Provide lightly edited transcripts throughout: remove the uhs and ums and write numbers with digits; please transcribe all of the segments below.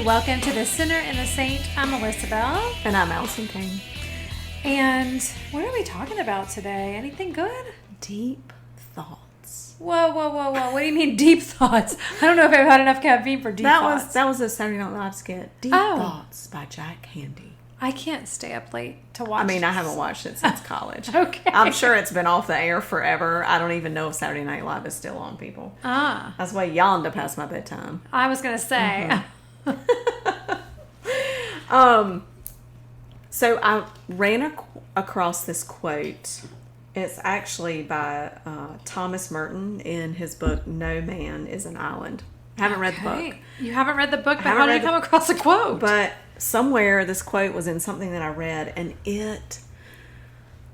Welcome to The Sinner and the Saint. I'm Alyssa Bell. And I'm Allison Kane. And what are we talking about today? Anything good? Deep thoughts. Whoa. What do you mean deep thoughts? I don't know if I've had enough caffeine for deep thoughts. That was a Saturday Night Live skit. Deep Thoughts by Jack Handy. I can't stay up late to watch I mean, I haven't watched it since college. Okay. I'm sure it's been off the air forever. I don't even know if Saturday Night Live is still on, people. That's why yawned to pass my bedtime. I was going to say. So I ran across this quote. It's actually by Thomas Merton in his book, No Man is an Island. I haven't read the book. You haven't read the book, but how did you come across a quote? But somewhere this quote was in something that I read, and it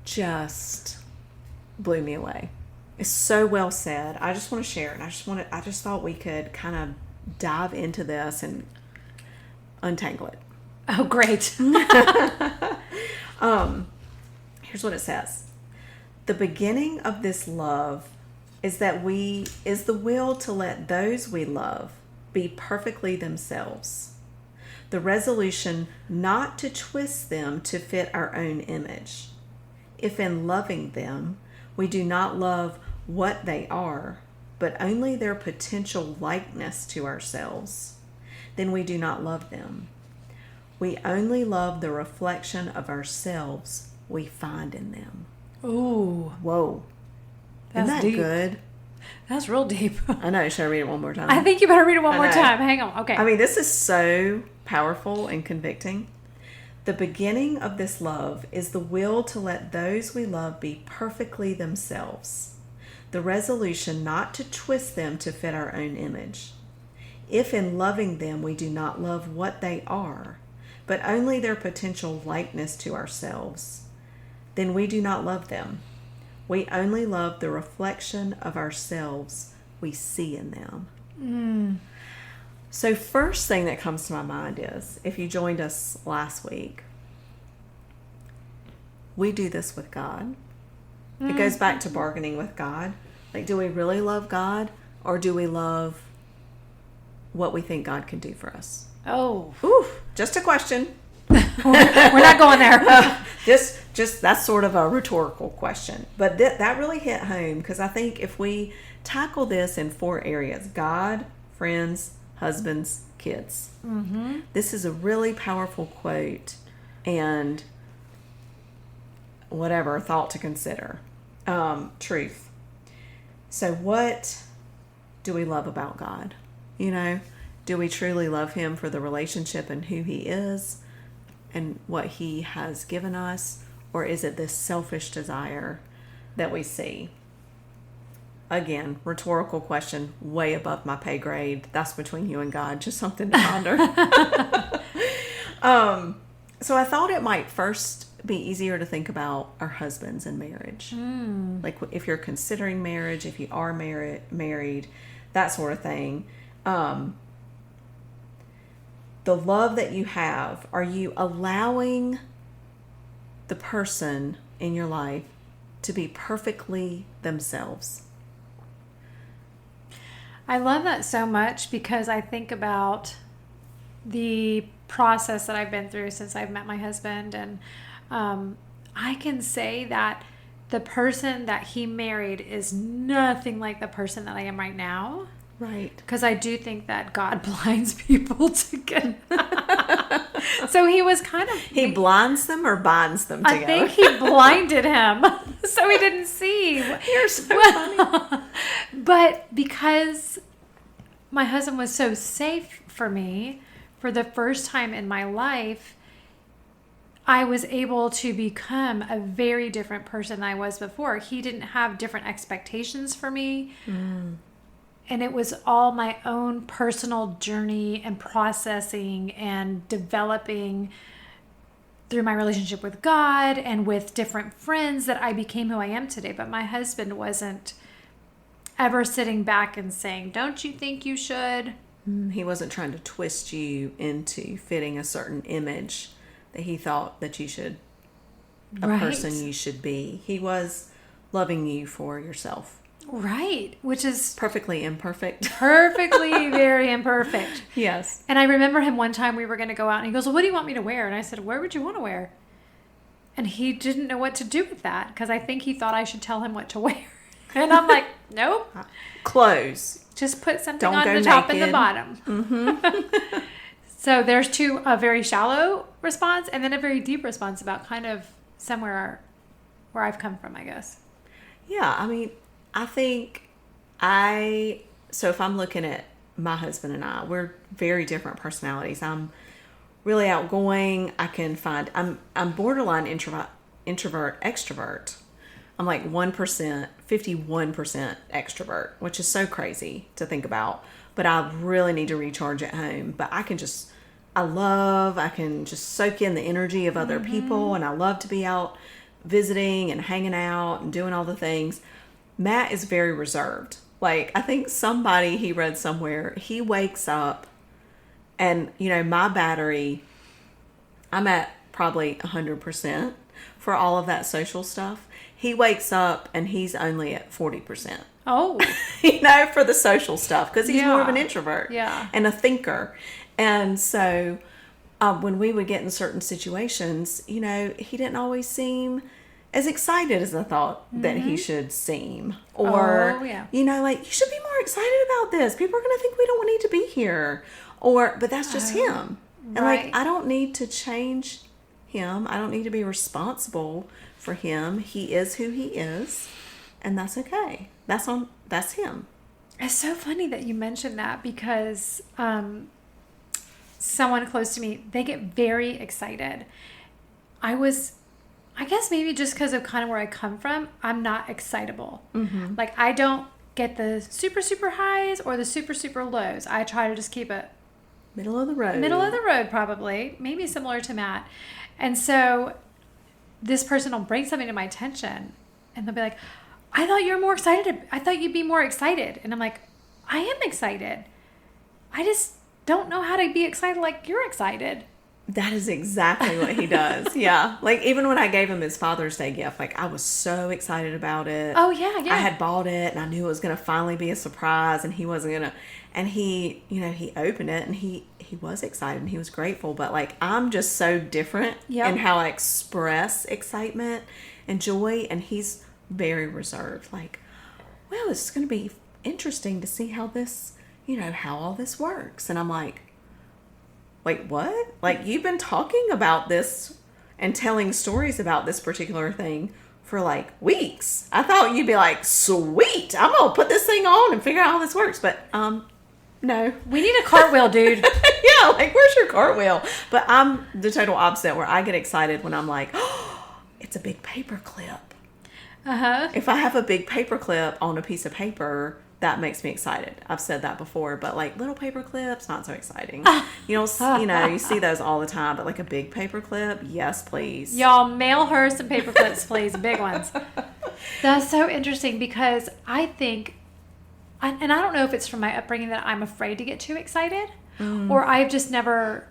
just blew me away. It's so well said. I just want to share it. I just thought we could kind of dive into this and untangle it. Oh, great. Here's what it says. The beginning of this love is the will to let those we love be perfectly themselves. The resolution not to twist them to fit our own image. If in loving them, we do not love what they are, but only their potential likeness to ourselves, then we do not love them. We only love the reflection of ourselves we find in them. Ooh. Whoa. That's Isn't that deep. Good? That's real deep. I know. Should I read it one more time? I think you better read it one more time. Hang on. Okay. I mean, this is so powerful and convicting. The beginning of this love is the will to let those we love be perfectly themselves. The resolution not to twist them to fit our own image. If in loving them we do not love what they are, but only their potential likeness to ourselves, then we do not love them. We only love the reflection of ourselves we see in them. So first thing that comes to my mind is, if you joined us last week, we do this with God. It goes back to bargaining with God. Like, do we really love God, or do we love what we think God can do for us? Oh. Oof, just a question. We're not going there. Just that's sort of a rhetorical question. But that really hit home, because I think if we tackle this in 4 areas: God, friends, husbands, kids. Mm-hmm. This is a really powerful quote and whatever thought to consider. Truth. So what do we love about God? Do we truly love him for the relationship and who he is and what he has given us? Or is it this selfish desire that we see? Again, rhetorical question, way above my pay grade. That's between you and God. Just something to ponder. So I thought it might first be easier to think about our husbands in marriage. Like if you're considering marriage, if you are married, that sort of thing. The love that you have, are you allowing the person in your life to be perfectly themselves? I love that so much, because I think about the process that I've been through since I've met my husband, and I can say that the person that he married is nothing like the person that I am right now. Right. Because I do think that God blinds people to get... So he was kind of... He blinds them or binds them together? I think he blinded him so he didn't see. You're so funny. But because my husband was so safe for me, for the first time in my life, I was able to become a very different person than I was before. He didn't have different expectations for me. And it was all my own personal journey and processing and developing through my relationship with God and with different friends that I became who I am today. But my husband wasn't ever sitting back and saying, "Don't you think you should?" He wasn't trying to twist you into fitting a certain image that he thought that you should, a person you should be. He was loving you for yourself. Right. Which is Perfectly imperfect. perfectly very imperfect. Yes. And I remember him one time we were going to go out and he goes, well, what do you want me to wear? And I said, where would you want to wear? And he didn't know what to do with that because I think he thought I should tell him what to wear. And I'm like, nope. Clothes. Just put something Don't on go the top and naked. the bottom. Mm-hmm. So there's a very shallow response and then a very deep response about kind of somewhere where I've come from, I guess. Yeah, I mean, I think so if I'm looking at my husband and I, we're very different personalities. I'm really outgoing. I'm borderline introvert, extrovert. I'm like 1%, 51% extrovert, which is so crazy to think about. But I really need to recharge at home. But I can just soak in the energy of other people. And I love to be out visiting and hanging out and doing all the things. Matt is very reserved. Like, I think he read somewhere, he wakes up and, my battery, I'm at probably 100% for all of that social stuff. He wakes up and he's only at 40%. Oh. For the social stuff, because he's more of an introvert and a thinker. And so when we would get in certain situations, he didn't always seem as excited as I thought that he should seem. Or, like, you should be more excited about this. People are going to think we don't need to be here. But that's just him. And like, I don't need to change him. I don't need to be responsible for him. He is who he is. And that's okay. That's him. It's so funny that you mentioned that because someone close to me, they get very excited. I guess maybe just because of kind of where I come from, I'm not excitable. Mm-hmm. Like, I don't get the super, super highs or the super, super lows. I try to just keep it middle of the road. Middle of the road, probably. Maybe similar to Matt. And so this person will bring something to my attention and they'll be like, I thought you were more excited. I thought you'd be more excited. And I'm like, I am excited. I just don't know how to be excited like you're excited. That is exactly what he does. Yeah. Like, even when I gave him his Father's Day gift, like, I was so excited about it. Oh, yeah, yeah. I had bought it and I knew it was going to finally be a surprise and he wasn't going to. And he, he opened it and he was excited and he was grateful. But, like, I'm just so different in how I express excitement and joy. And he's very reserved. Like, well, it's going to be interesting to see how this, how all this works. And I'm like, wait, what? Like, you've been talking about this and telling stories about this particular thing for like weeks. I thought you'd be like, sweet, I'm gonna put this thing on and figure out how this works. But no. We need a cartwheel, dude. Yeah, like, where's your cartwheel? But I'm the total opposite, where I get excited when I'm like, oh, it's a big paper clip. Uh-huh. If I have a big paper clip on a piece of paper, that makes me excited. I've said that before, but like little paper clips, not so exciting. You see those all the time, but like a big paper clip, yes, please. Y'all mail her some paper clips, please, big ones. That's so interesting because I think, and I don't know if it's from my upbringing that I'm afraid to get too excited, or I've just never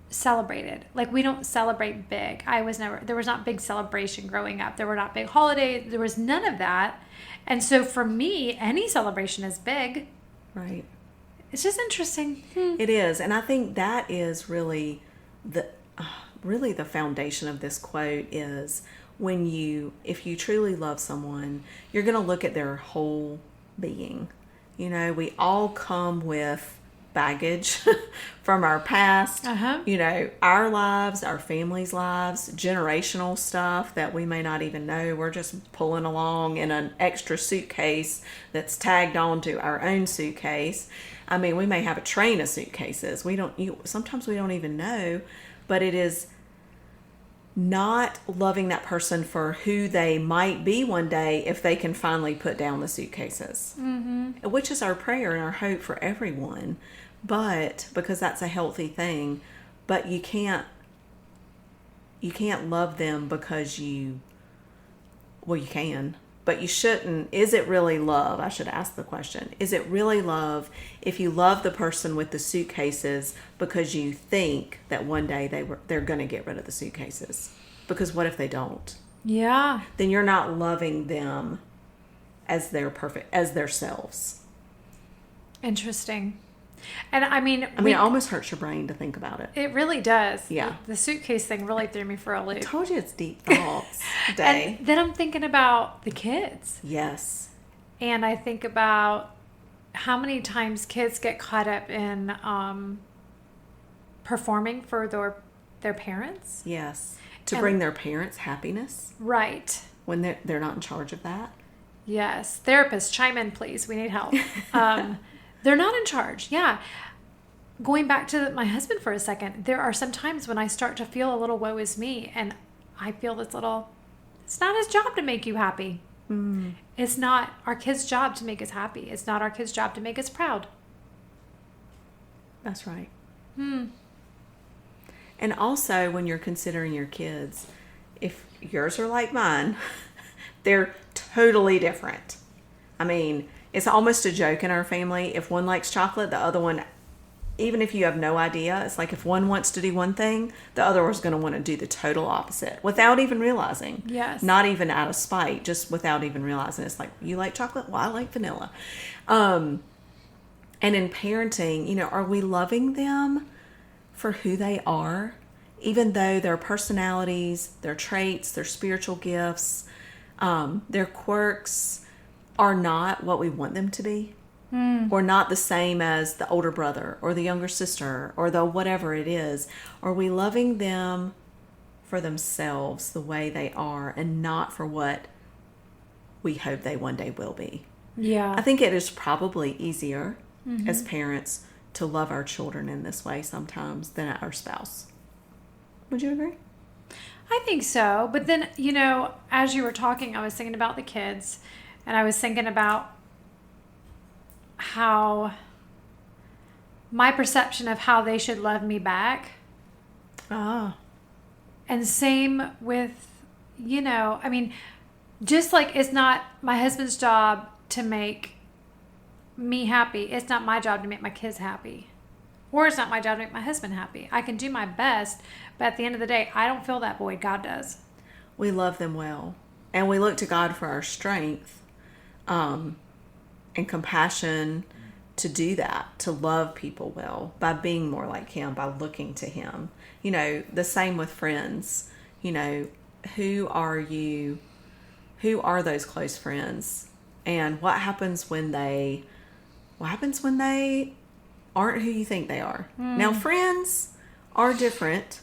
celebrated. Like, we don't celebrate big. There was not big celebration growing up. There were not big holidays. There was none of that. And so for me, any celebration is big. Right. It's just interesting. It is. And I think that is really the foundation of this quote is if you truly love someone, you're going to look at their whole being. We all come with baggage from our past, our lives, our family's lives, generational stuff that we may not even know. We're just pulling along in an extra suitcase that's tagged on to our own suitcase. I mean, we may have a train of suitcases. Sometimes we don't even know, but it is not loving that person for who they might be one day if they can finally put down the suitcases, which is our prayer and our hope for everyone. But because that's a healthy thing, but you can't love them because you can, but you shouldn't. Is it really love? I should ask the question. Is it really love if you love the person with the suitcases because you think that one day they're going to get rid of the suitcases? Because what if they don't? Yeah. Then you're not loving them as their selves. Interesting. And I mean, it almost hurts your brain to think about it. It really does. Yeah. The suitcase thing really threw me for a loop. I told you it's deep thoughts day. And then I'm thinking about the kids. Yes. And I think about how many times kids get caught up in performing for their parents. Yes. To bring their parents happiness. Right. When they're not in charge of that. Yes. Therapists, chime in, please. We need help. They're not in charge. Yeah. Going back to my husband for a second, there are some times when I start to feel a little woe is me, and I feel it's not his job to make you happy. Mm. It's not our kid's job to make us happy. It's not our kid's job to make us proud. That's right. And also, when you're considering your kids, if yours are like mine, they're totally different. I mean, it's almost a joke in our family. If one likes chocolate, the other one, even if you have no idea, it's like if one wants to do one thing, the other one's going to want to do the total opposite without even realizing. Yes. Not even out of spite, just without even realizing. It's like, you like chocolate? Well, I like vanilla. And in parenting, are we loving them for who they are? Even though their personalities, their traits, their spiritual gifts, their quirks are not what we want them to be, or not the same as the older brother or the younger sister or the whatever it is. Are we loving them for themselves the way they are and not for what we hope they one day will be? Yeah. I think it is probably easier as parents to love our children in this way sometimes than our spouse. Would you agree? I think so. But then, as you were talking, I was thinking about the kids, and I was thinking about how my perception of how they should love me back. Ah. And same with, just like it's not my husband's job to make me happy. It's not my job to make my kids happy. Or it's not my job to make my husband happy. I can do my best, but at the end of the day, I don't feel that void. God does. We love them well. And we look to God for our strength and compassion to do that, to love people well, by being more like Him, by looking to Him. The same with friends. Who are you? Who are those close friends? And what happens when they aren't who you think they are? Now, friends are different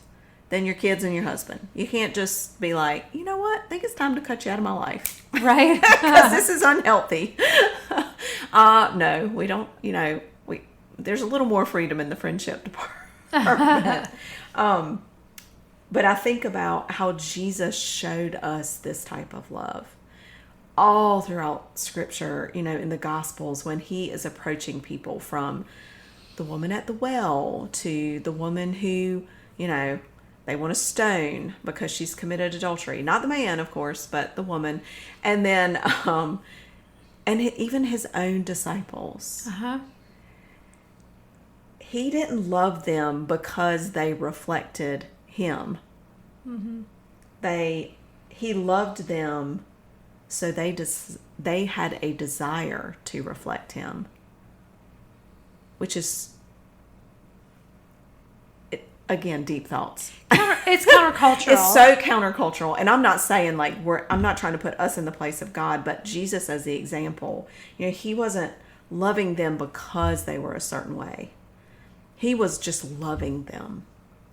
than your kids and your husband. You can't just be like, you know what? I think it's time to cut you out of my life. Right? Because this is unhealthy. No, we don't, there's a little more freedom in the friendship department. But I think about how Jesus showed us this type of love all throughout Scripture, in the Gospels, when He is approaching people, from the woman at the well to the woman who, they want to stone because she's committed adultery. Not the man, of course, but the woman. And then, and even His own disciples. Uh-huh. He didn't love them because they reflected Him. Mm-hmm. He loved them so they had a desire to reflect Him, which is, again, deep thoughts. It's countercultural. It's so countercultural. And I'm not saying I'm not trying to put us in the place of God, but Jesus as the example. He wasn't loving them because they were a certain way. He was just loving them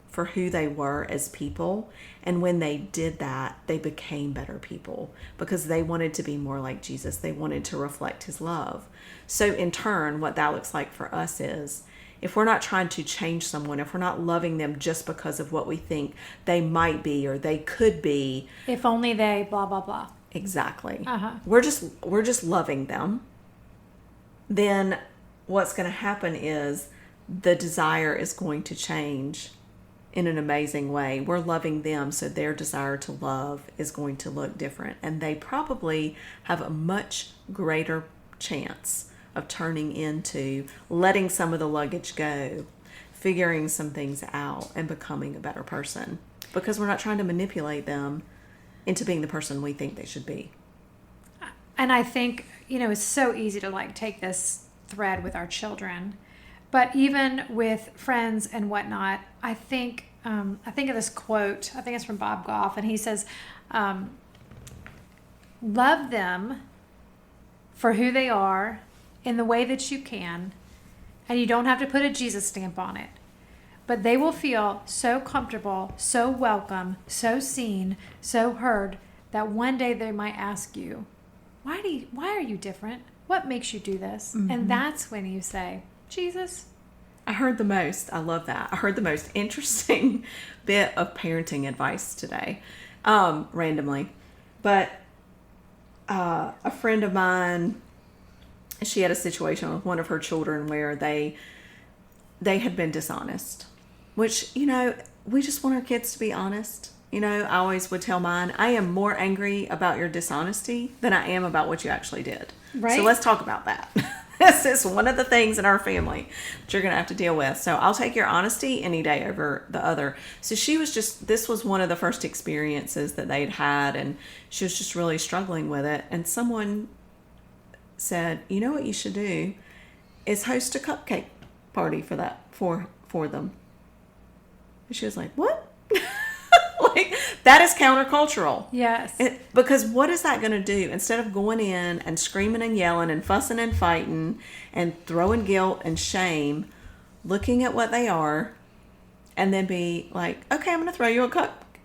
for who they were as people. And when they did that, they became better people because they wanted to be more like Jesus. They wanted to reflect His love. So in turn, what that looks like for us is, if we're not trying to change someone, if we're not loving them just because of what we think they might be or they could be. If only they blah, blah, blah. Exactly. Uh-huh. We're just loving them. Then what's going to happen is the desire is going to change in an amazing way. We're loving them, so their desire to love is going to look different. And they probably have a much greater chance of turning into letting some of the luggage go, figuring some things out, and becoming a better person. Because we're not trying to manipulate them into being the person we think they should be. And I think, it's so easy to like take this thread with our children, but even with friends and whatnot, I think of this quote. I think it's from Bob Goff, and he says, "Love them for who they are in the way that you can, and you don't have to put a Jesus stamp on it. But they will feel so comfortable, so welcome, so seen, so heard that one day they might ask you, why are you different? What makes you do this?" Mm-hmm. And that's when you say, Jesus. I heard the most interesting bit of parenting advice today, randomly. But a friend of mine, she had a situation with one of her children where they had been dishonest, which, we just want our kids to be honest. I always would tell mine, I am more angry about your dishonesty than I am about what you actually did. Right. So let's talk about that. This is one of the things in our family that you're going to have to deal with. So I'll take your honesty any day over the other. So this was one of the first experiences that they'd had, and she was just really struggling with it. And someone said, you know what you should do is host a cupcake party for them. And she was like, what? Like, that is countercultural. Yes. Because what is that going to do? Instead of going in and screaming and yelling and fussing and fighting and throwing guilt and shame, looking at what they are, and then be like, okay, I'm going to throw you a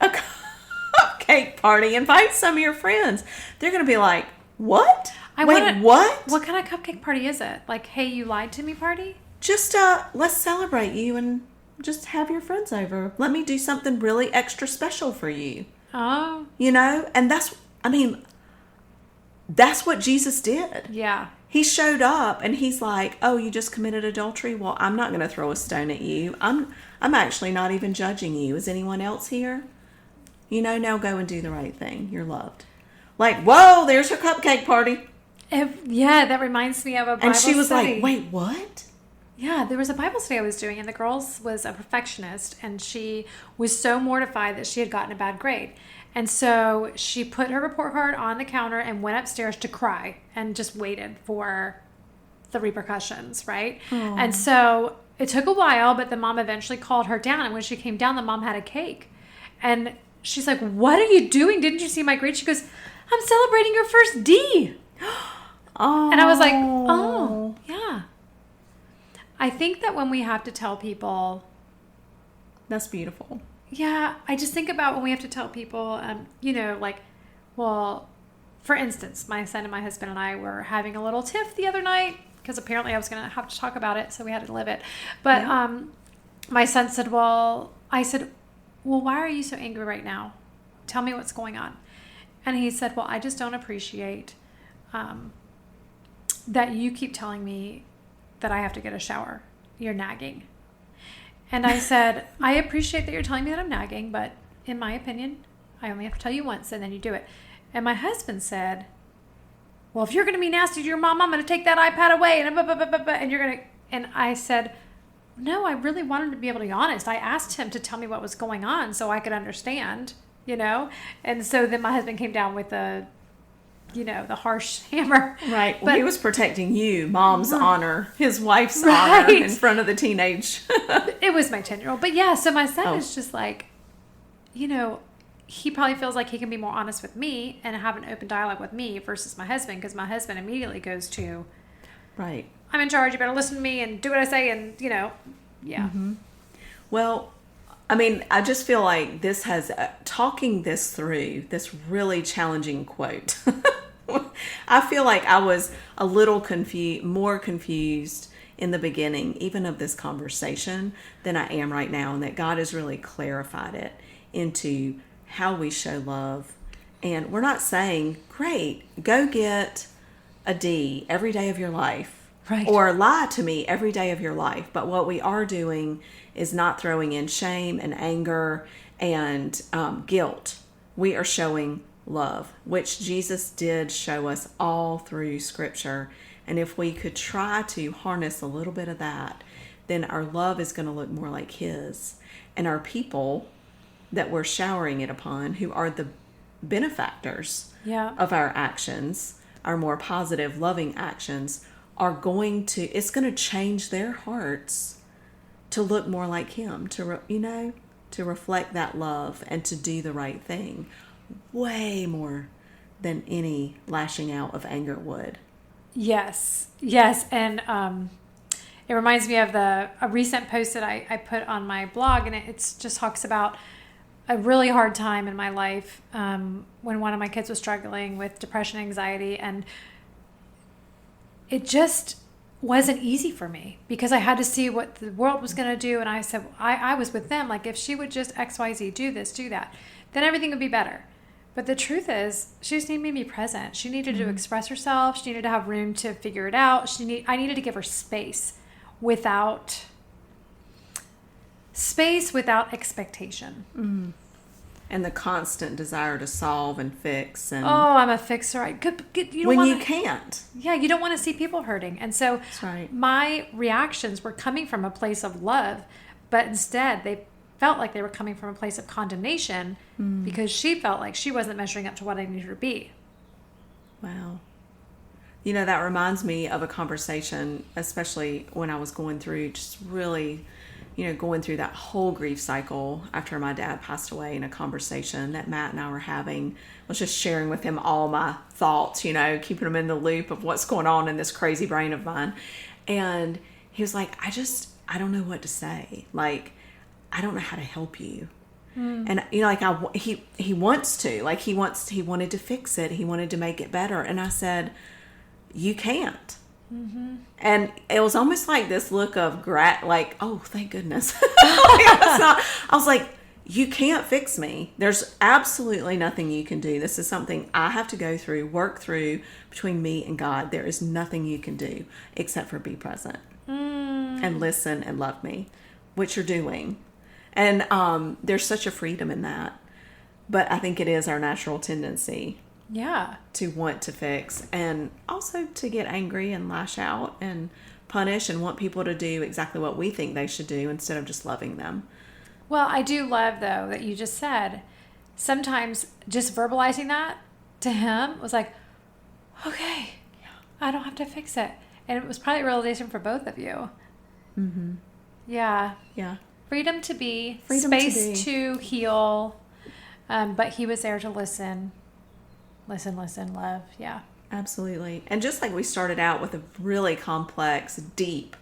cupcake party. Invite some of your friends. They're going to be like, what? What? What kind of cupcake party is it? Like, hey, you lied to me party? Just let's celebrate you and just have your friends over. Let me do something really extra special for you. Oh. And that's what Jesus did. Yeah. He showed up and he's like, oh, you just committed adultery? Well, I'm not going to throw a stone at you. I'm actually not even judging you. Is anyone else here? Now go and do the right thing. You're loved. Like, whoa, there's her cupcake party. That reminds me of a Bible study. And she was like, wait, what? Yeah, there was a Bible study I was doing, and the girl was a perfectionist, and she was so mortified that she had gotten a bad grade. And so she put her report card on the counter and went upstairs to cry and just waited for the repercussions, right? Aww. And so it took a while, but the mom eventually called her down, and when she came down, the mom had a cake. And she's like, what are you doing? Didn't you see my grade? She goes, I'm celebrating your first D. Oh. And I was like, oh, yeah. I think that when we have to tell people... That's beautiful. Yeah, I just think about when we have to tell people, for instance, my son and my husband and I were having a little tiff the other night because apparently I was going to have to talk about it, so we had to live it. But yeah. My son said, I said, why are you so angry right now? Tell me what's going on. And he said, I just don't appreciate that you keep telling me that I have to get a shower. You're nagging. And I said, I appreciate that you're telling me that I'm nagging, but in my opinion, I only have to tell you once and then you do it. And my husband said, well, if you're going to be nasty to your mom, I'm going to take that iPad away and you're going to... And I said, no, I really wanted to be able to be honest. I asked him to tell me what was going on so I could understand, And so then my husband came down with the harsh hammer. Right. Well, he was protecting you, mom's honor, his wife's honor in front of the teenage. It was my 10-year-old. But yeah, so my son is just like, he probably feels like he can be more honest with me and have an open dialogue with me versus my husband, because my husband immediately goes to, right, I'm in charge, you better listen to me and do what I say, and, yeah. Mm-hmm. Well, I just feel like this has, talking this through, this really challenging quote, I feel like I was a little more confused in the beginning, even of this conversation, than I am right now, and that God has really clarified it into how we show love. And we're not saying, great, go get a D every day of your life, right, or lie to me every day of your life. But what we are doing is not throwing in shame and anger and guilt. We are showing love, which Jesus did show us all through Scripture. And if we could try to harness a little bit of that, then our love is going to look more like His. And our people that we're showering it upon, who are the benefactors of our actions, our more positive, loving actions it's going to change their hearts to look more like him, to reflect that love and to do the right thing way more than any lashing out of anger would. Yes. And it reminds me of a recent post that I put on my blog, and it just talks about a really hard time in my life when one of my kids was struggling with depression, anxiety, and it just wasn't easy for me because I had to see what the world was going to do. And I said, I was with them. Like, if she would just XYZ, do this, do that, then everything would be better. But the truth is, she just needed me to be present. She needed to express herself. She needed to have room to figure it out. I needed to give her space without expectation. Mm. And the constant desire to solve and fix. And I'm a fixer. You can't. Yeah, you don't want to see people hurting. And so that's right. My reactions were coming from a place of love, but instead they felt like they were coming from a place of condemnation because she felt like she wasn't measuring up to what I needed her to be. Wow. That reminds me of a conversation, especially when I was going through just really, going through that whole grief cycle after my dad passed away, in a conversation that Matt and I were having. I was just sharing with him all my thoughts, keeping him in the loop of what's going on in this crazy brain of mine. And he was like, I don't know what to say. Like, I don't know how to help you. And he wants to, like, he wanted to fix it. He wanted to make it better. And I said, you can't. Mm-hmm. And it was almost like this look of like, oh, thank goodness. I was like, you can't fix me. There's absolutely nothing you can do. This is something I have to go through, work through between me and God. There is nothing you can do except for be present and listen and love me, which you're doing. And there's such a freedom in that. But I think it is our natural tendency. Yeah. To want to fix, and also to get angry and lash out and punish and want people to do exactly what we think they should do instead of just loving them. Well, I do love, though, that you just said sometimes just verbalizing that to him was like, okay, I don't have to fix it. And it was probably a realization for both of you. Mm-hmm. Yeah. Yeah. Freedom to be, space to heal, but he was there to listen, love. Yeah. Absolutely. And just like we started out with a really complex, deep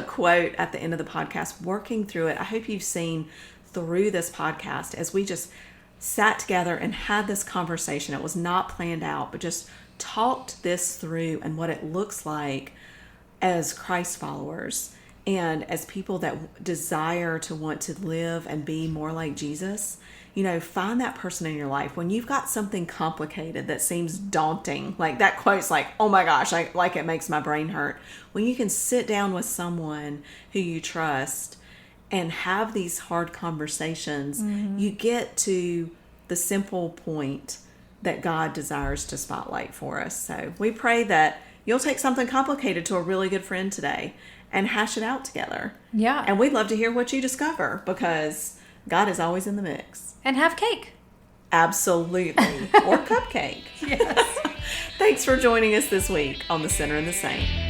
quote at the end of the podcast, working through it, I hope you've seen through this podcast as we just sat together and had this conversation. It was not planned out, but just talked this through and what it looks like as Christ followers and as people that desire to want to live and be more like Jesus. Find that person in your life when you've got something complicated that seems daunting. Like that quote's like, oh my gosh, like it makes my brain hurt. When you can sit down with someone who you trust and have these hard conversations, you get to the simple point that God desires to spotlight for us. So we pray that you'll take something complicated to a really good friend today and hash it out together. Yeah. And we'd love to hear what you discover because God is always in the mix. And have cake. Absolutely. Or cupcake. Yes. Thanks for joining us this week on The Sinner and the Saint.